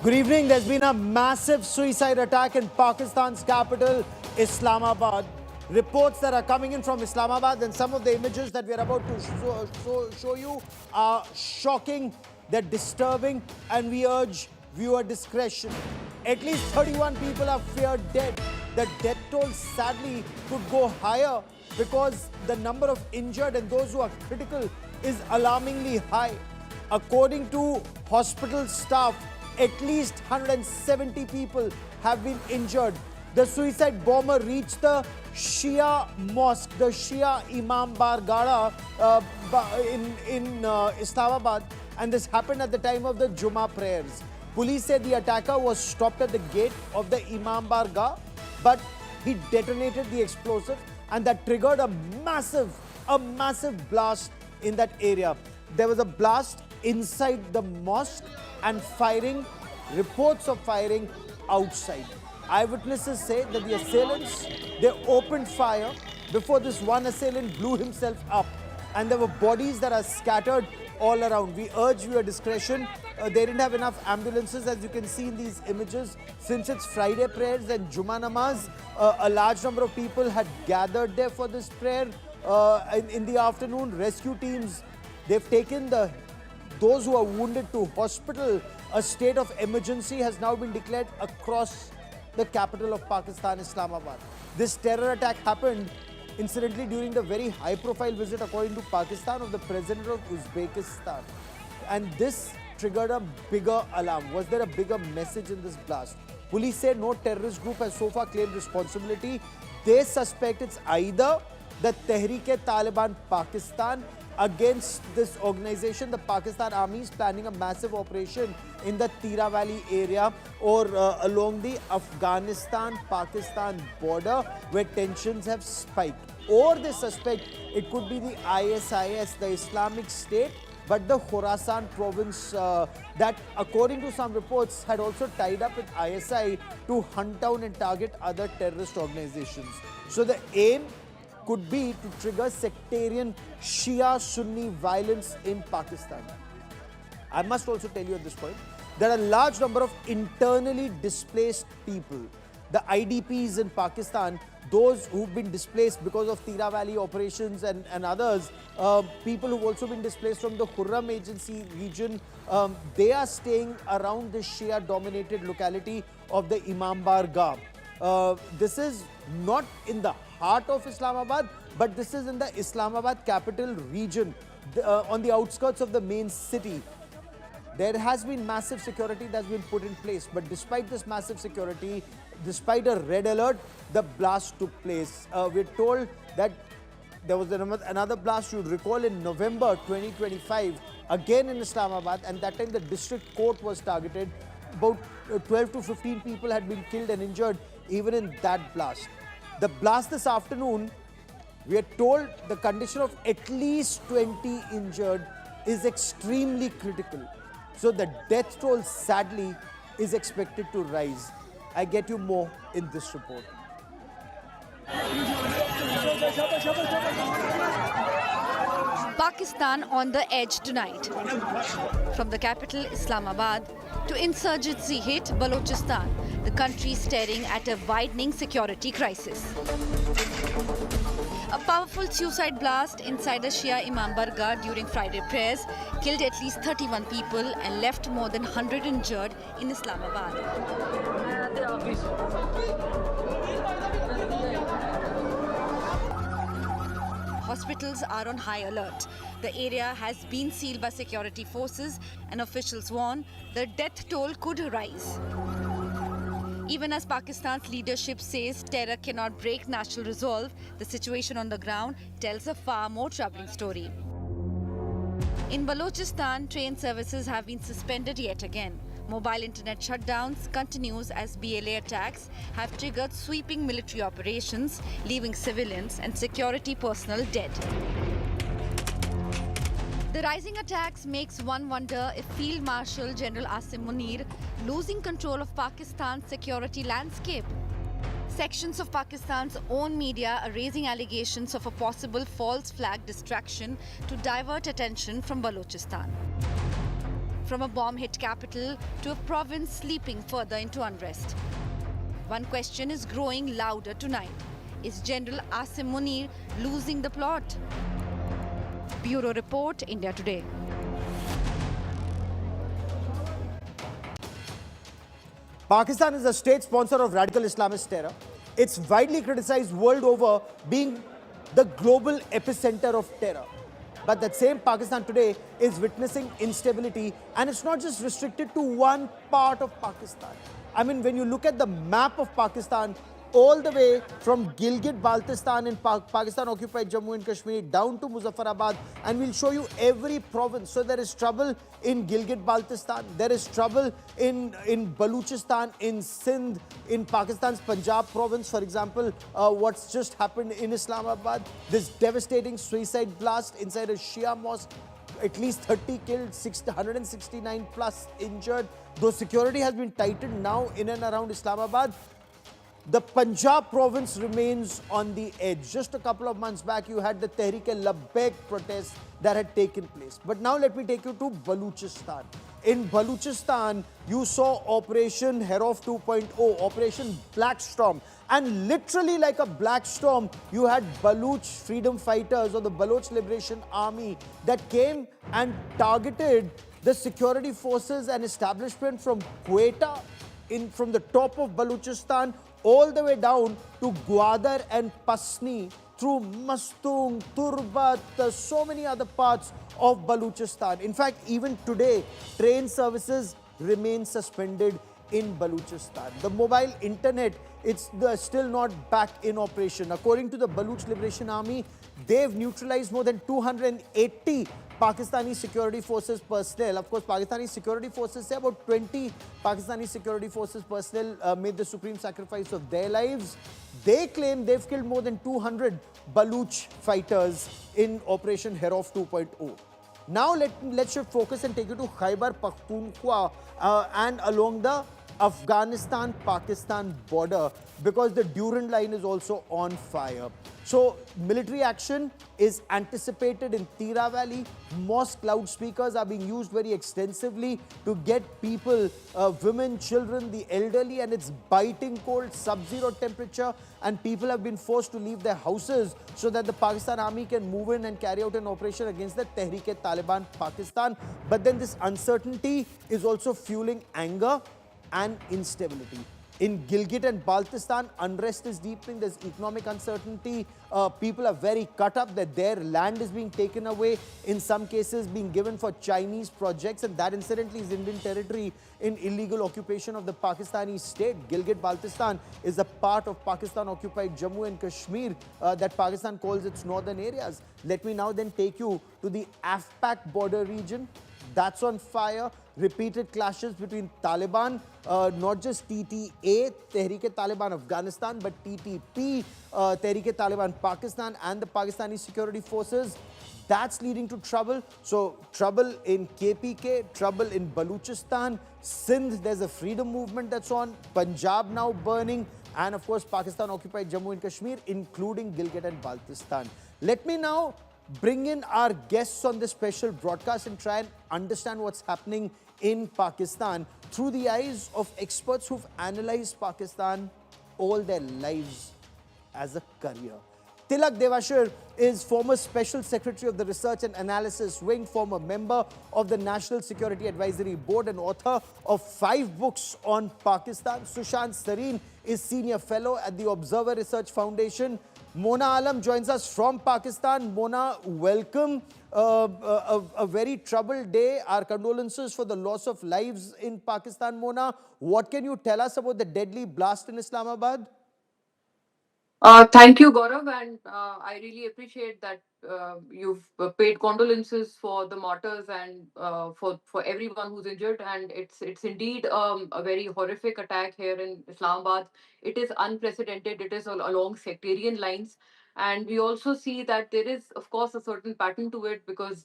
Good evening. There's been a massive suicide attack in Pakistan's capital, Islamabad. Reports that are coming in from Islamabad and some of the images that we are about to show you are shocking, they're disturbing, and we urge viewer discretion. At least 31 people are feared dead. The death toll sadly could go higher because the number of injured and those who are critical is alarmingly high. According to hospital staff, at least 170 people have been injured. The suicide bomber reached the Shia Mosque, the Shia Imam Bargara in Islamabad, and this happened at the time of the Jummah prayers. Police said the attacker was stopped at the gate of the Imam Bargah, but he detonated the explosive, and that triggered a massive blast in that area. There was a blast inside the mosque and reports of firing outside. Eyewitnesses say that the assailants, they opened fire before this one assailant blew himself up, and there were bodies that are scattered all around. We urge your discretion. They didn't have enough ambulances, as you can see in these images. Since it's Friday prayers and Jummah namaz, a large number of people had gathered there for this prayer. In the afternoon, rescue teams, they've taken those who are wounded to hospital. A state of emergency has now been declared across the capital of Pakistan, Islamabad. This terror attack happened, incidentally, during the very high-profile visit, according to Pakistan, of the president of Uzbekistan. And this triggered a bigger alarm. Was there a bigger message in this blast? Police say no terrorist group has so far claimed responsibility. They suspect it's either the Tehreek-e-Taliban Pakistan against this organization. The Pakistan Army is planning a massive operation in the Tira Valley area or along the Afghanistan-Pakistan border where tensions have spiked. Or they suspect it could be the ISIS, the Islamic State, but the Khorasan province that, according to some reports, had also tied up with ISI to hunt down and target other terrorist organizations. So the aim could be to trigger sectarian Shia-Sunni violence in Pakistan. I must also tell you at this point, there are a large number of internally displaced people. The IDPs in Pakistan, those who've been displaced because of Tira Valley operations and others, people who've also been displaced from the Khurram Agency region, they are staying around the Shia-dominated locality of the Imam Bargah. This is not in the heart of Islamabad, but this is in the Islamabad capital region, on the outskirts of the main city. There has been massive security that's been put in place, but despite this massive security, despite a red alert, the blast took place. We're told that there was another blast, you'd recall, in November 2025, again in Islamabad, and that time the district court was targeted. About 12 to 15 people had been killed and injured even in that blast. The blast this afternoon, we are told the condition of at least 20 injured is extremely critical. So the death toll, sadly, is expected to rise. I get you more in this report. Pakistan on the edge tonight. From the capital, Islamabad, to insurgency hit Balochistan, the country staring at a widening security crisis. A powerful suicide blast inside the Shia Imam Bargah during Friday prayers killed at least 31 people and left more than 100 injured in Islamabad. Hospitals are on high alert. The area has been sealed by security forces, and officials warn the death toll could rise. Even as Pakistan's leadership says terror cannot break national resolve, the situation on the ground tells a far more troubling story. In Balochistan, train services have been suspended yet again. Mobile internet shutdowns continues as BLA attacks have triggered sweeping military operations, leaving civilians and security personnel dead. The rising attacks makes one wonder if Field Marshal General Munir losing control of Pakistan's security landscape. Sections of Pakistan's own media are raising allegations of a possible false flag distraction to divert attention from Balochistan. from a bomb-hit capital to a province sleeping further into unrest. One question is growing louder tonight. Is General Asim Munir losing the plot? Bureau Report, India Today. Pakistan is a state sponsor of radical Islamist terror. It's widely criticized world over being the global epicenter of terror. But that same Pakistan today is witnessing instability, and it's not just restricted to one part of Pakistan. I mean, when you look at the map of Pakistan, all the way from Gilgit-Baltistan in Pakistan-occupied Jammu and Kashmir down to Muzaffarabad, and we'll show you every province. So there is trouble in Gilgit-Baltistan, there is trouble in Baluchistan, in Sindh, in Pakistan's Punjab province, for example, what's just happened in Islamabad, this devastating suicide blast inside a Shia mosque. At least 30 killed, 169 plus injured. Though security has been tightened now in and around Islamabad, the Punjab province remains on the edge. Just a couple of months back, you had the Tehreek-e-Labbaik protest that had taken place. But now let me take you to Baluchistan. In Baluchistan, you saw Operation Herof 2.0, Operation Black Storm. And literally like a black storm, you had Baluch freedom fighters or the Baloch Liberation Army that came and targeted the security forces and establishment from Quetta, from the top of Baluchistan, all the way down to Gwadar and Pasni, through Mastung, Turbat, so many other parts of Baluchistan. In fact, even today, train services remain suspended in Baluchistan. The mobile internet, it's still not back in operation. According to the Baloch Liberation Army, they've neutralized more than 280 Pakistani security forces personnel. Of course, Pakistani security forces say about 20 Pakistani security forces personnel made the supreme sacrifice of their lives. They claim they've killed more than 200 Baloch fighters in Operation Herof 2.0. Now let's shift focus and take you to Khyber Pakhtunkhwa and along the Afghanistan-Pakistan border, because the Durand line is also on fire. So military action is anticipated in Tira Valley. Mosque loudspeakers are being used very extensively to get people, women, children, the elderly, and it's biting cold, sub-zero temperature, and people have been forced to leave their houses so that the Pakistan army can move in and carry out an operation against the Tehreek-e-Taliban Pakistan. But then this uncertainty is also fueling anger and instability. In Gilgit and Baltistan, unrest is deepening. There's economic uncertainty. People are very cut up that their land is being taken away, in some cases being given for Chinese projects, and that incidentally is Indian territory in illegal occupation of the Pakistani state. Gilgit-Baltistan is a part of Pakistan-occupied Jammu and Kashmir that Pakistan calls its northern areas. Let me now then take you to the AFPAC border region. That's on fire. Repeated clashes between Taliban, not just TTA, Tehreek-e-Taliban Afghanistan, but TTP, Tehreek-e-Taliban Pakistan, and the Pakistani security forces. That's leading to trouble. So trouble in KPK, trouble in Baluchistan, Sindh, there's a freedom movement that's on, Punjab now burning, and of course Pakistan occupied Jammu and Kashmir, including Gilgit and Baltistan. Let me now bring in our guests on this special broadcast and try and understand what's happening in Pakistan through the eyes of experts who've analyzed Pakistan all their lives as a career. Tilak Devashir is former Special Secretary of the Research and Analysis Wing, former member of the National Security Advisory Board and author of 5 books on Pakistan. Sushant Sareen is Senior Fellow at the Observer Research Foundation. Mona Alam joins us from Pakistan. Mona, welcome. A very troubled day. Our condolences for the loss of lives in Pakistan. Mona, what can you tell us about the deadly blast in Islamabad? Thank you, Gaurav, and I really appreciate that you've paid condolences for the martyrs and for everyone who's injured. And it's indeed a very horrific attack here in Islamabad. It is unprecedented. It is along sectarian lines. And we also see that there is, of course, a certain pattern to it, because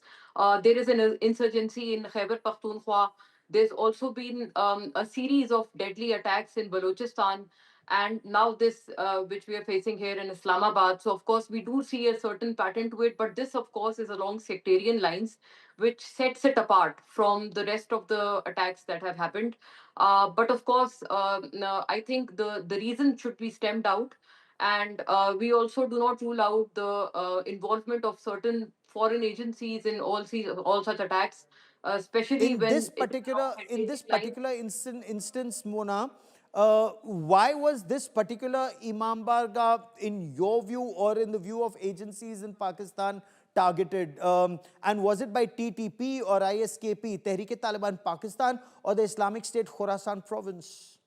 there is an insurgency in Khyber Pakhtunkhwa. There's also been a series of deadly attacks in Balochistan. and now this which we are facing here in Islamabad. So of course we do see a certain pattern to it, but this of course is along sectarian lines, which sets it apart from the rest of the attacks that have happened. But of course, no, I think the reason should be stemmed out, and we also do not rule out the involvement of certain foreign agencies in all such attacks, especially in when this it is along particular in this sectarian lines. particular instance, Mona, why was this particular Imam Barga, in your view or in the view of agencies in Pakistan, targeted? And was it by TTP or ISKP, Tehrik-e-Taliban Pakistan, or the Islamic State Khorasan province?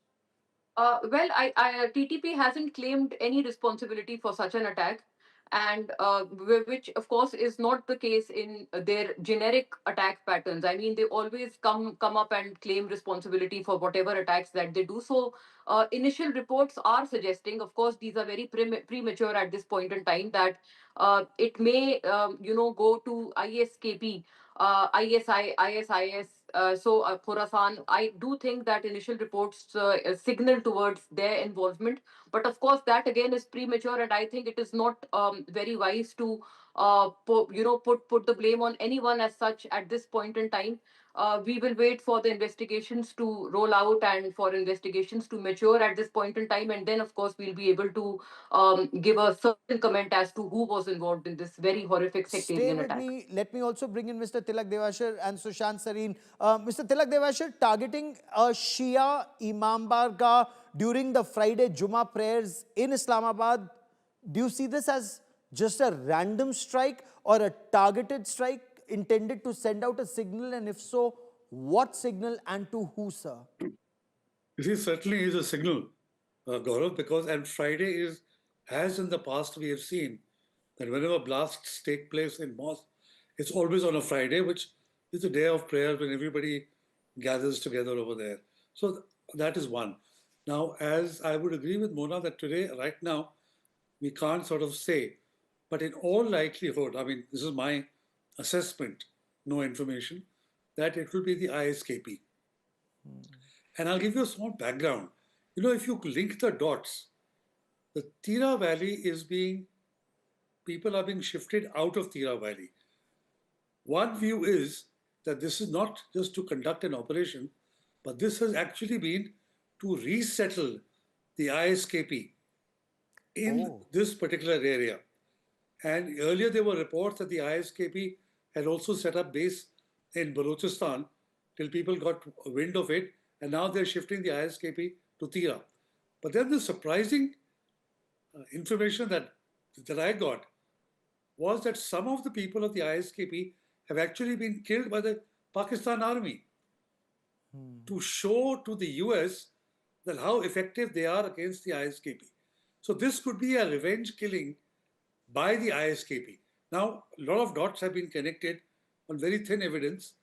TTP hasn't claimed any responsibility for such an attack, and which, of course, is not the case in their generic attack patterns. I mean, they always come up and claim responsibility for whatever attacks that they do. So, initial reports are suggesting, of course, these are very premature at this point in time, that it may, go to ISKP, ISIS. Khorasan, I do think that initial reports signal towards their involvement, but of course that again is premature, and I think it is not very wise to put the blame on anyone as such at this point in time. We will wait for the investigations to roll out and for investigations to mature at this point in time, and then of course we'll be able to give a certain comment as to who was involved in this very horrific Stay sectarian with attack. me. Let me also bring in Mr. Tilak Devashar and Sushant Sareen. Mr. Tilak Devashar, targeting a Shia Imam Barga during the Friday Jummah prayers in Islamabad, do you see this as just a random strike or a targeted strike intended to send out a signal? And if so, what signal and to who, sir? You see, certainly is a signal, Gaurav, because and Friday is, as in the past we have seen, that whenever blasts take place in mosque, it's always on a Friday, which is a day of prayer when everybody gathers together over there. So that is one. Now, as I would agree with Mona that today, right now, we can't sort of say, but in all likelihood, I mean, this is my assessment, no information, that it will be the ISKP. And I'll give you a small background. You know, if you link the dots, the Tira Valley is being, people are being shifted out of Tira Valley. One view is that this is not just to conduct an operation, but this has actually been to resettle the ISKP in this particular area. And earlier there were reports that the ISKP had also set up base in Balochistan till people got wind of it, and now they're shifting the ISKP to Tira. But then the surprising information that I got was that some of the people of the ISKP have actually been killed by the Pakistan army to show to the US that how effective they are against the ISKP. So this could be a revenge killing by the ISKP. Now, a lot of dots have been connected on very thin evidence.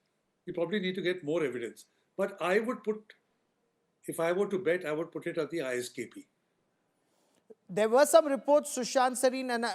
We probably need to get more evidence. But I would put, if I were to bet, I would put it at the ISKP. There were some reports, Sushant Sareen, and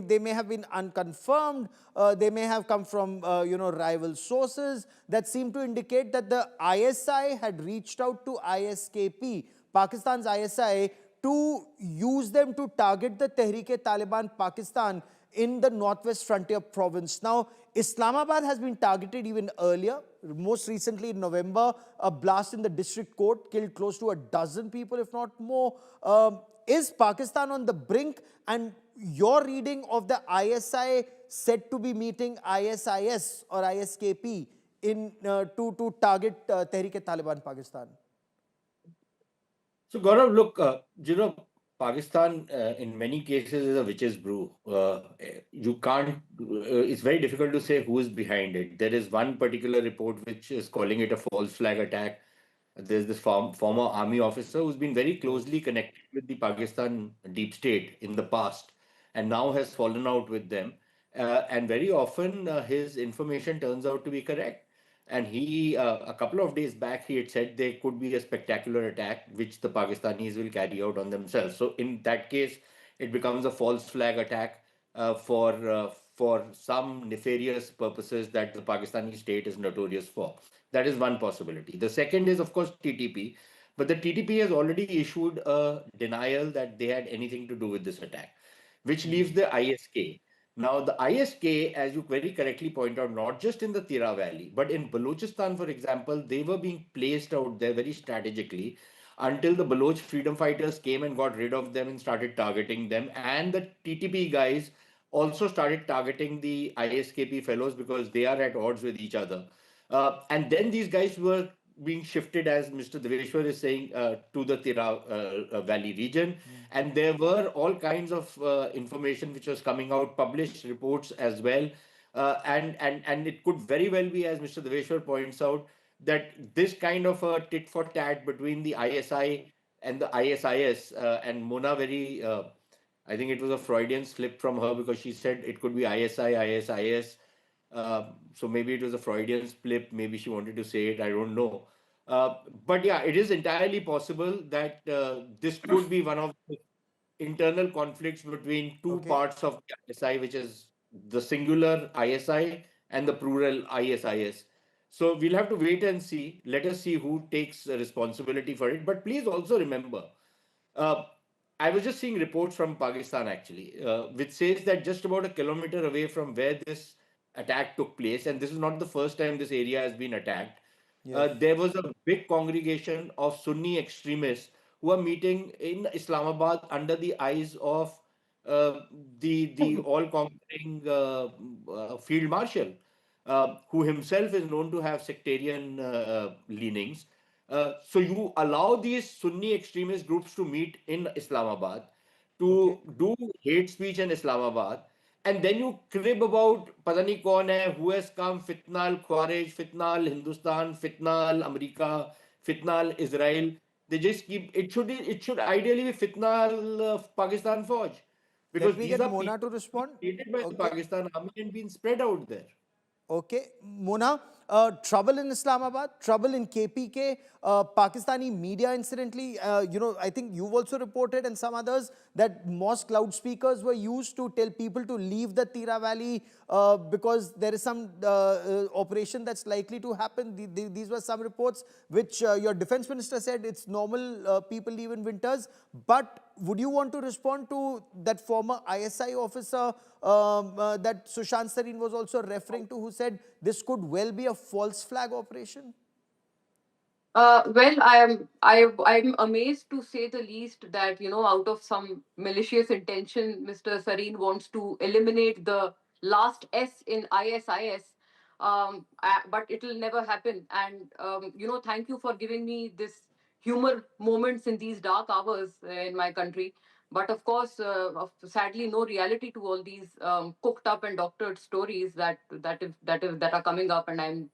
they may have been unconfirmed. They may have come from rival sources that seem to indicate that the ISI had reached out to ISKP, Pakistan's ISI, to use them to target the Tehrik-e-Taliban Pakistan in the Northwest Frontier province. Now, Islamabad has been targeted even earlier. Most recently in November, a blast in the district court killed close to a dozen people, if not more. Is Pakistan on the brink? And your reading of the ISI said to be meeting ISIS or ISKP to target Tehrik-e-Taliban Pakistan? So, Gaurav, look, Pakistan in many cases is a witch's brew. You can't, it's very difficult to say who is behind it. There is one particular report which is calling it a false flag attack. There's this former army officer who's been very closely connected with the Pakistan deep state in the past and now has fallen out with them. And very often his information turns out to be correct. And he, a couple of days back, he had said there could be a spectacular attack which the Pakistanis will carry out on themselves. So in that case, it becomes a false flag attack for some nefarious purposes that the Pakistani state is notorious for. That is one possibility. The second is, of course, TTP. But the TTP has already issued a denial that they had anything to do with this attack, which leaves the ISK. Now, the ISK, as you very correctly point out, not just in the Tira Valley, but in Balochistan, for example, they were being placed out there very strategically until the Baloch freedom fighters came and got rid of them and started targeting them. And the TTP guys also started targeting the ISKP fellows because they are at odds with each other. And then these guys were being shifted, as Mr. Deveshwar is saying, to the Tira Valley region. And there were all kinds of information which was coming out, published reports as well. And it could very well be, as Mr. Deveshwar points out, that this kind of a tit for tat between the ISI and the ISIS, and Mona very, I think it was a Freudian slip from her because she said it could be ISI, ISIS. So maybe it was a Freudian slip. Maybe she wanted to say it. I don't know. But yeah, it is entirely possible that this could be one of the internal conflicts between two Okay. parts of the ISI, which is the singular ISI and the plural ISIS. So we'll have to wait and see. Let us see who takes responsibility for it. But please also remember, uh, I was just seeing reports from Pakistan actually, which says that just about a kilometer away from where this attack took place, and this is not the first time this area has been attacked, Yes. there was a big congregation of Sunni extremists who are meeting in Islamabad under the eyes of uh, the all-conquering field marshal, who himself is known to have sectarian leanings. So you allow these Sunni extremist groups to meet in Islamabad Okay. to do hate speech in Islamabad, and then you crib about pata nahi kaun hai, who has come, fitna al Khawarij, fitna al Hindustan, fitna al America, fitna al Israel. They just keep it should ideally be fitna al Pakistan Fauj, Let because me these get are Mona to people being respond. created by the Okay. Pakistan army and being spread out there. Okay, Mona, trouble in Islamabad, trouble in KPK, Pakistani media, incidentally, I think you've also reported and some others that mosque loudspeakers were used to tell people to leave the Tira Valley because there is some operation that's likely to happen. These were some reports which your defense minister said it's normal, people leave in winters. But would you want to respond to that former ISI officer that Sushant Sareen was also referring to, who said this could well be a false flag operation? Well, I'm amazed to say the least that out of some malicious intention, Mr. Sareen wants to eliminate the last S in ISIS. But it'll never happen. And thank you for giving me this humor moments in these dark hours in my country. But of course, sadly, no reality to all these cooked up and doctored stories that are coming up. And I'm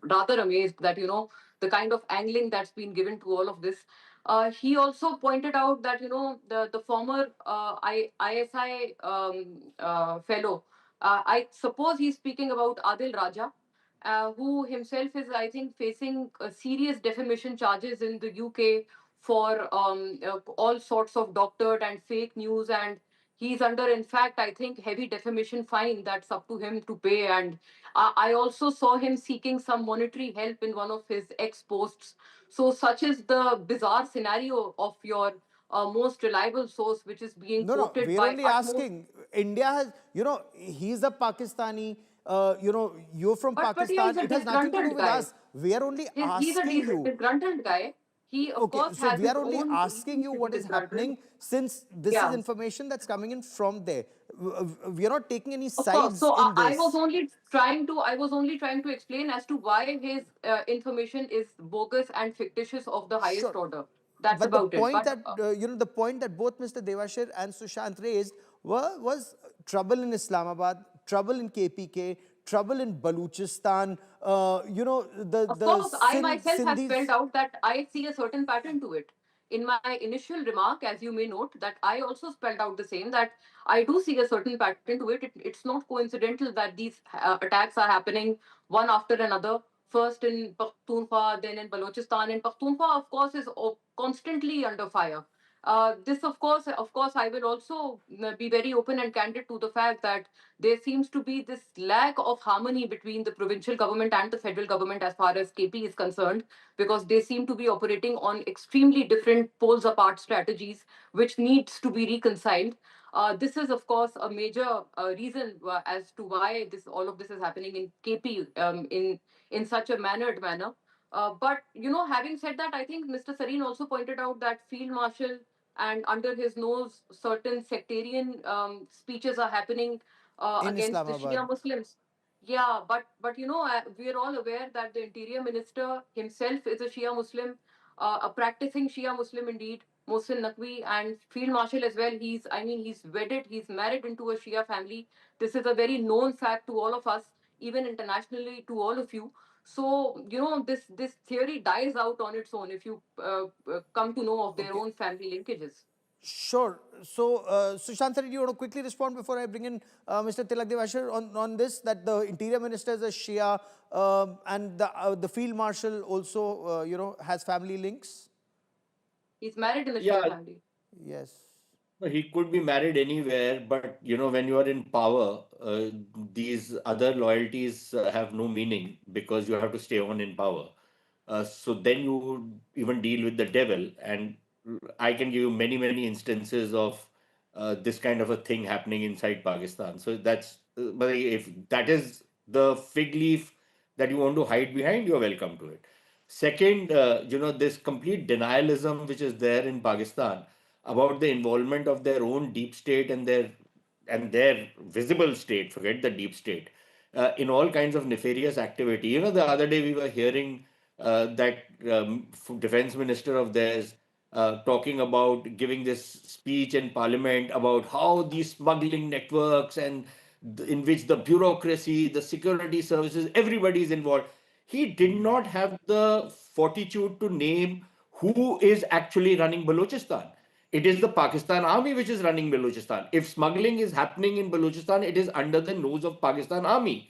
rather amazed that the kind of angling that's been given to all of this. He also pointed out that the former ISI fellow. I suppose he's speaking about Adil Raja, who himself is, I think, facing serious defamation charges in the UK for all sorts of doctored and fake news, and he's under, in fact, I think, heavy defamation fine that's up to him to pay. And I also saw him seeking some monetary help in one of his ex posts. So such is the bizarre scenario of your most reliable source, which is being No, no, quoted we're by only utmost. asking. India has, he's a Pakistani, you're from But yeah, he's Pakistan. a It has nothing to do disgruntled with guy. us. We are only He's a asking you. disgruntled guy. He, of Okay, course, so has we his are only own asking reasons you to be what is disgruntled. happening since this is Yeah, information that's coming in from there. We are not taking any of course. sides So in this. I was only trying to explain as to why his information is bogus and fictitious of the highest Sure. order. That's But the about it. point But that, the point that both Mr. Devashir and Sushant raised was trouble in Islamabad, trouble in KPK, trouble in Baluchistan, of the course, I myself have spelled Sindhis. out that I see a certain pattern to it. In my initial remark, as you may note, that I also spelled out the same, that I do see a certain pattern to it. It's not coincidental that these attacks are happening one after another. First in Pakhtunkhwa, then in Balochistan. And Pakhtunkhwa, of course, is constantly under fire. This, of course, I will also be very open and candid to the fact that there seems to be this lack of harmony between the provincial government and the federal government as far as KP is concerned, because they seem to be operating on extremely different poles apart strategies, which needs to be reconciled. This is, of course, a major reason as to why all of this is happening in KP in such a mannered manner. But having said that, I think Mr. Sareen also pointed out that Field Marshal and under his nose, certain sectarian speeches are happening In against the Islamabad. Shia Muslims. Yeah, but we are all aware that the Interior Minister himself is a Shia Muslim, a practicing Shia Muslim indeed, Mohsin Naqvi, and Field Marshal as well. He's wedded, he's married into a Shia family. This is a very known fact to all of us, even internationally to all of you. So this theory dies out on its own if you come to know of their Okay. own family linkages. Sure. So, Sushant sir, do you want to quickly respond before I bring in Mr. Tilak Devasher on this, that the Interior Minister is a Shia and the Field Marshal also, has family links? He's married in a Shia Yeah, family. Yes. he could be married anywhere, but when you are in power, these other loyalties have no meaning because you have to stay on in power. So then you even deal with the devil, and I can give you many, many instances of this kind of a thing happening inside Pakistan. So but if that is the fig leaf that you want to hide behind, you're welcome to it. Second, this complete denialism which is there in Pakistan about the involvement of their own deep state and their visible state, forget the deep state, in all kinds of nefarious activity. The other day we were hearing that defense minister of theirs talking about giving this speech in parliament about how these smuggling networks and in which the bureaucracy, the security services, everybody is involved. He did not have the fortitude to name who is actually running Balochistan. It is the Pakistan army which is running Balochistan. If smuggling is happening in Balochistan, it is under the nose of Pakistan army.